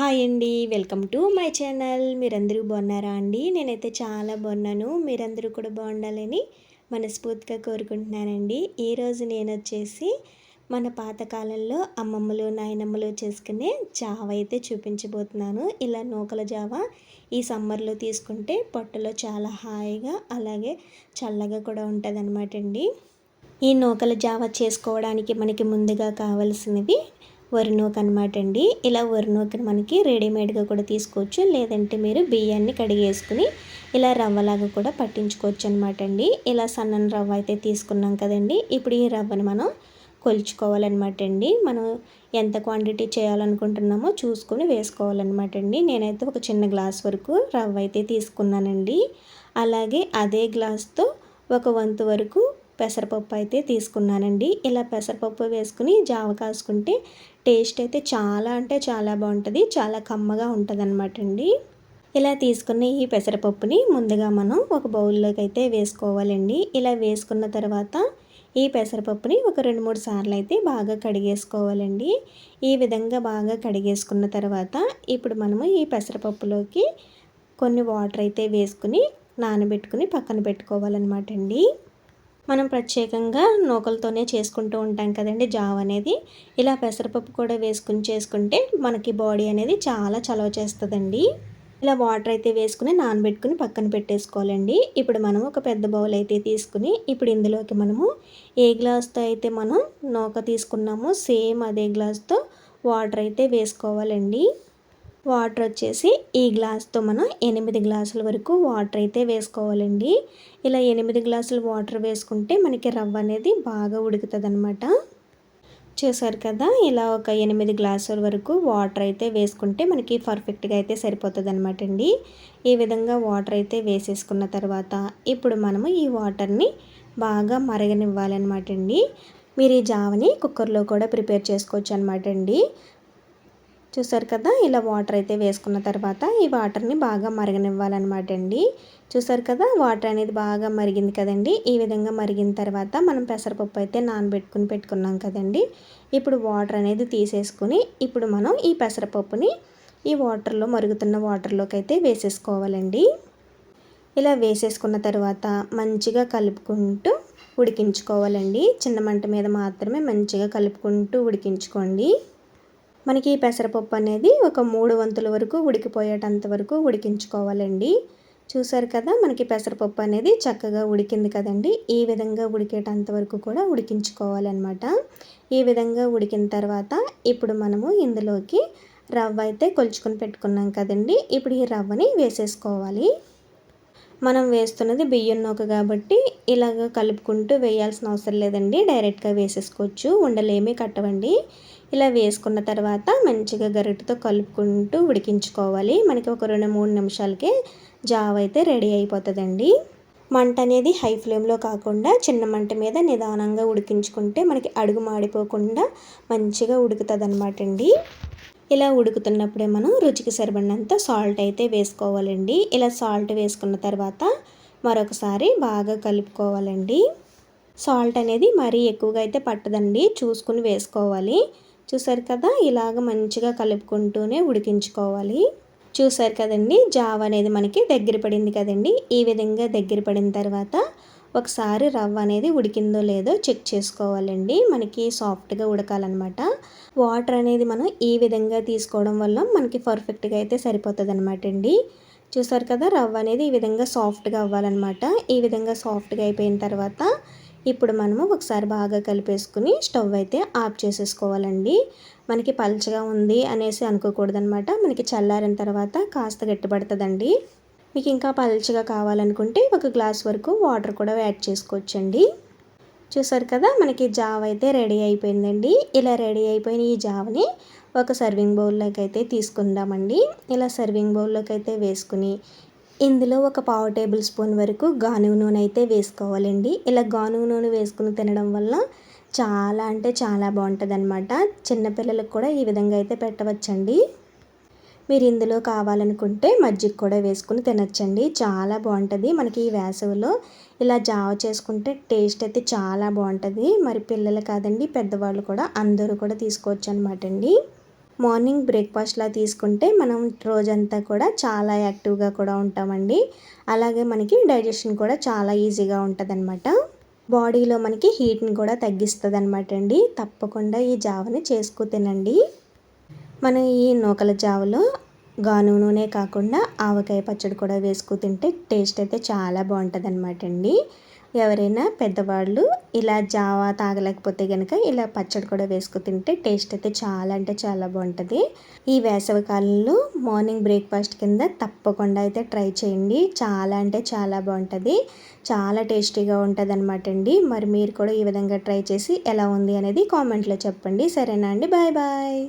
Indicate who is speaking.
Speaker 1: Hi అండి. Welcome to my channel. మీరందరూ బాగున్నారా అండి? నేనైతే చాలా బాగున్నాను. మీరందరూ కూడా బాగుండాలని మనస్ఫూర్తిగా కోరుకుంటున్నానండి. ఈరోజు నేనొచ్చేసి మన పాతకాలంలో అమ్మమ్మలు, నాయనమ్మలు చేసుకునే జావ అయితే చూపించబోతున్నాను. ఇలా నూకల జావ ఈ సమ్మర్లో తీసుకుంటే పొట్టలో చాలా హాయిగా అలాగే చల్లగా కూడా ఉంటుందన్నమాట అండి. ఈ నూకల జావ చేసుకోవడానికి మనకి ముందుగా కావాల్సినవి వరి నూక అనమాట అండి. ఇలా వరి నూకను మనకి రెడీమేడ్గా కూడా తీసుకోవచ్చు, లేదంటే మీరు బియ్యాన్ని కడిగేసుకుని ఇలా రవ్వలాగా కూడా పట్టించుకోవచ్చు అనమాట అండి. ఇలా సన్నని రవ్వ అయితే తీసుకున్నాం కదండి. ఇప్పుడు ఈ రవ్వని మనం కొలుచుకోవాలన్నమాట అండి. మనం ఎంత క్వాంటిటీ చేయాలనుకుంటున్నామో చూసుకొని వేసుకోవాలన్నమాట అండి. నేనైతే ఒక చిన్న గ్లాస్ వరకు రవ్వ అయితే తీసుకున్నానండి. అలాగే అదే గ్లాస్తో ఒక వంతు వరకు పెసరపప్పు అయితే తీసుకున్నానండి. ఇలా పెసరపప్పు వేసుకుని జావ కాసుకుంటే టేస్ట్ అయితే చాలా అంటే చాలా బాగుంటుంది, చాలా కమ్మగా ఉంటుంది అనమాట అండి. ఇలా తీసుకున్న ఈ పెసరపప్పుని ముందుగా మనం ఒక బౌల్లోకి అయితే వేసుకోవాలండి. ఇలా వేసుకున్న తర్వాత ఈ పెసరపప్పుని ఒక 2-3 సార్లు అయితే బాగా కడిగేసుకోవాలండి. ఈ విధంగా బాగా కడిగేసుకున్న తర్వాత ఇప్పుడు మనము ఈ పెసరపప్పులోకి కొన్ని వాటర్ అయితే వేసుకుని నానబెట్టుకుని పక్కన పెట్టుకోవాలన్నమాట అండి. మనం ప్రత్యేకంగా నూకలతోనే చేసుకుంటూ ఉంటాం కదండి జావ అనేది. ఇలా పెసరపప్పు కూడా వేసుకుని చేసుకుంటే మనకి బాడీ అనేది చాలా చలవ చేస్తుందండి. ఇలా వాటర్ అయితే వేసుకుని నానబెట్టుకుని పక్కన పెట్టేసుకోవాలండి. ఇప్పుడు మనం ఒక పెద్ద బౌల్ అయితే తీసుకుని ఇప్పుడు ఇందులోకి మనము ఏ గ్లాస్తో అయితే మనం నూక తీసుకున్నామో సేమ్ అదే గ్లాస్తో వాటర్ అయితే వేసుకోవాలండి. వాటర్ వచ్చేసి ఈ గ్లాస్తో మనం 8 గ్లాసుల వరకు వాటర్ అయితే వేసుకోవాలండి. ఇలా 8 గ్లాసులు వాటర్ వేసుకుంటే మనకి రవ్వ అనేది బాగా ఉడుకుతుంది అనమాట. చూసారు కదా, ఇలా ఒక 8 గ్లాసుల వరకు వాటర్ అయితే వేసుకుంటే మనకి పర్ఫెక్ట్గా అయితే సరిపోతుంది అనమాట అండి. ఈ విధంగా వాటర్ అయితే వేసేసుకున్న తర్వాత ఇప్పుడు మనము ఈ వాటర్ని బాగా మరగనివ్వాలన్నమాట అండి. మీరు ఈ జావని కుక్కర్లో కూడా ప్రిపేర్ చేసుకోవచ్చు అనమాట అండి. చూసారు కదా, ఇలా వాటర్ అయితే వేసుకున్న తర్వాత ఈ వాటర్ని బాగా మరగనివ్వాలన్నమాట అండి. చూసారు కదా, వాటర్ అనేది బాగా మరిగింది కదండి. ఈ విధంగా మరిగిన తర్వాత మనం పెసరపప్పు అయితే నానబెట్టుకుని పెట్టుకున్నాం కదండి. ఇప్పుడు వాటర్ అనేది తీసేసుకుని ఇప్పుడు మనం ఈ పెసరపప్పుని ఈ వాటర్లో మరుగుతున్న వాటర్లోకి అయితే వేసేసుకోవాలండి. ఇలా వేసేసుకున్న తర్వాత మంచిగా కలుపుకుంటూ ఉడికించుకోవాలండి. చిన్న మంట మీద మాత్రమే మంచిగా కలుపుకుంటూ ఉడికించుకోండి. మనకి పెసరపప్పు అనేది ఒక 3 వంతుల వరకు ఉడికిపోయేటంత వరకు ఉడికించుకోవాలండి. చూసారు కదా, మనకి పెసరపప్పు అనేది చక్కగా ఉడికింది కదండి. ఈ విధంగా ఉడికేటంత వరకు కూడా ఉడికించుకోవాలన్నమాట. ఈ విధంగా ఉడికిన తర్వాత ఇప్పుడు మనము ఇందులోకి రవ్వ అయితే కొలుచుకొని పెట్టుకున్నాం కదండి. ఇప్పుడు ఈ రవ్వని వేసేసుకోవాలి. మనం వేస్తున్నది బియ్యం నూక కాబట్టి ఇలాగ కలుపుకుంటూ వేయాల్సిన అవసరం లేదండి, డైరెక్ట్గా వేసేసుకోవచ్చు, ఉండలేమీ కట్టవండి. ఇలా వేసుకున్న తర్వాత మంచిగా గరిటెతో కలుపుకుంటూ ఉడికించుకోవాలి. మనకి ఒక 2-3 నిమిషాలకే జావ అయితే రెడీ అయిపోతుందండి. మంట అనేది హై ఫ్లేమ్లో కాకుండా చిన్న మంట మీద నిదానంగా ఉడికించుకుంటే మనకి అడుగు మాడిపోకుండా మంచిగా ఉడుకుతుంది అనమాట అండి. ఇలా ఉడుకుతున్నప్పుడే మనం రుచికి సరిపడినంత సాల్ట్ అయితే వేసుకోవాలండి. ఇలా సాల్ట్ వేసుకున్న తర్వాత మరొకసారి బాగా కలుపుకోవాలండి. సాల్ట్ అనేది మరీ ఎక్కువగా అయితే పట్టదండి, చూసుకుని వేసుకోవాలి. చూసారు కదా, ఇలాగ మంచిగా కలుపుకుంటూనే ఉడికించుకోవాలి. చూసారు కదండి, జావ అనేది మనకి దగ్గర పడింది కదండి. ఈ విధంగా దగ్గర పడిన తర్వాత ఒకసారి రవ్వ అనేది ఉడికిందో లేదో చెక్ చేసుకోవాలండి. మనకి సాఫ్ట్గా ఉడకాలన్నమాట. వాటర్ అనేది మనం ఈ విధంగా తీసుకోవడం వల్ల మనకి పర్ఫెక్ట్గా అయితే సరిపోతుంది అనమాట అండి. చూసారు కదా, రవ్వ అనేది ఈ విధంగా సాఫ్ట్గా అవ్వాలన్నమాట. ఈ విధంగా సాఫ్ట్గా అయిపోయిన తర్వాత ఇప్పుడు మనము ఒకసారి బాగా కలిపేసుకుని స్టవ్ అయితే ఆఫ్ చేసేసుకోవాలండి. మనకి పల్చగా ఉంది అనేసి అనుకోకూడదనమాట. మనకి చల్లారిన తర్వాత కాస్త గట్టిపడుతుందండి. మీకు ఇంకా పల్చగా కావాలనుకుంటే ఒక గ్లాస్ వరకు వాటర్ కూడా యాడ్ చేసుకోవచ్చండి. చూసారు కదా, మనకి జావ అయితే రెడీ అయిపోయిందండి. ఇలా రెడీ అయిపోయిన ఈ జావని ఒక సర్వింగ్ బౌల్లోకి అయితే తీసుకుందామండి. ఇలా సర్వింగ్ బౌల్లోకి అయితే వేసుకుని ఇందులో ఒక 1/2 టేబుల్ స్పూన్ వరకు గానుగ నూనె అయితే వేసుకోవాలండి. ఇలా గానుగ నూనె వేసుకుని తినడం వల్ల చాలా అంటే చాలా బాగుంటుంది అనమాట. చిన్నపిల్లలకు కూడా ఈ విధంగా అయితే పెట్టవచ్చండి. మీరు ఇందులో కావాలనుకుంటే మజ్జిగ కూడా వేసుకుని తినచ్చండి, చాలా బాగుంటుంది. మనకి ఈ వేసవిలో ఇలా జావ చేసుకుంటే టేస్ట్ అయితే చాలా బాగుంటుంది. మరి పిల్లలు కాదండి, పెద్దవాళ్ళు కూడా అందరూ కూడా తీసుకోవచ్చు అనమాట అండి. మార్నింగ్ బ్రేక్ఫాస్ట్లా తీసుకుంటే మనం రోజంతా కూడా చాలా యాక్టివ్గా కూడా ఉంటామండి. అలాగే మనకి డైజెషన్ కూడా చాలా ఈజీగా ఉంటుందన్నమాట. బాడీలో మనకి హీట్ని కూడా తగ్గిస్తుంది అనమాట అండి. తప్పకుండా ఈ జావని చేసుకు తినండి. మనం ఈ నూకల జావలో గాను నూనె కాకుండా ఆవకాయ పచ్చడి కూడా వేసుకు తింటే టేస్ట్ అయితే చాలా బాగుంటుంది అనమాట అండి. ఎవరైనా పెద్దవాళ్ళు ఇలా జావా తాగలేకపోతే కనుక ఇలా పచ్చడి కూడా వేసుకు తింటే టేస్ట్ అయితే చాలా అంటే చాలా బాగుంటుంది. ఈ వేసవి కాలంలో మార్నింగ్ బ్రేక్ఫాస్ట్ కింద తప్పకుండా అయితే ట్రై చేయండి. చాలా అంటే చాలా బాగుంటుంది. చాలా టేస్టీగా ఉంటుంది అనమాట అండి. మరి మీరు కూడా ఈ విధంగా ట్రై చేసి ఎలా ఉంది అనేది కామెంట్లో చెప్పండి. సరేనా అండి, బాయ్ బాయ్.